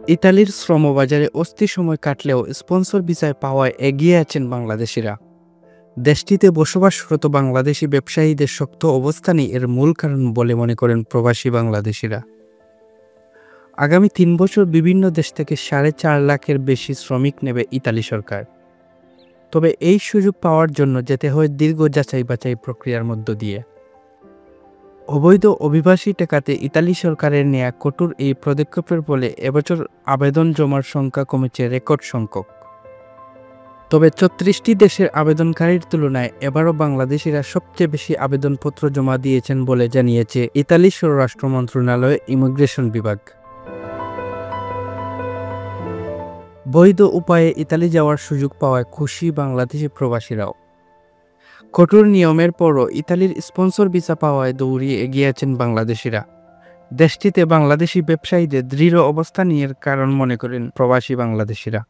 ইতালির শ্রমবাজারে অস্থির সময় কাটলেও স্পন্সর ভিসায় পাওয়ায় এগিয়ে আছেন বাংলাদেশিরা। দেশটিতে বসবাসরত বাংলাদেশি ব্যবসায়ীদের শক্ত অবস্থানই এর মূল কারণ বলে মনে করেন প্রবাসী বাংলাদেশিরা। আগামী ৩ বছর বিভিন্ন দেশ থেকে ৪.৫ লাখের বেশি শ্রমিক নেবে ইতালি সরকার। তবে এই সুযোগ পাওয়ার জন্য যেতে হয় দীর্ঘ যাচাই বাছাই প্রক্রিয়ার মধ্য দিয়ে। অবৈধ অভিবাসী ঠেকাতে ইতালি সরকারের নেয়া কঠোর এই পদক্ষেপের ফলে এবছর আবেদন জমার সংখ্যা কমেছে রেকর্ড সংখ্যক। তবে ৩৬টি দেশের আবেদনকারীর তুলনায় এবারও বাংলাদেশিরা সবচেয়ে বেশি আবেদনপত্র জমা দিয়েছেন বলে জানিয়েছে ইতালি স্বরাষ্ট্র মন্ত্রণালয়ের ইমিগ্রেশন বিভাগ। বৈধ উপায়ে ইতালি যাওয়ার সুযোগ পাওয়ায় খুশি বাংলাদেশি প্রবাসীরাও। কঠোর নিয়মের পরও ইতালির স্পন্সর ভিসা পাওয়ায় দৌড়িয়ে এগিয়ে আছেন বাংলাদেশিরা। দেশটিতে বাংলাদেশি ব্যবসায়ীদের দৃঢ় অবস্থানের কারণ মনে করেন প্রবাসী বাংলাদেশিরা।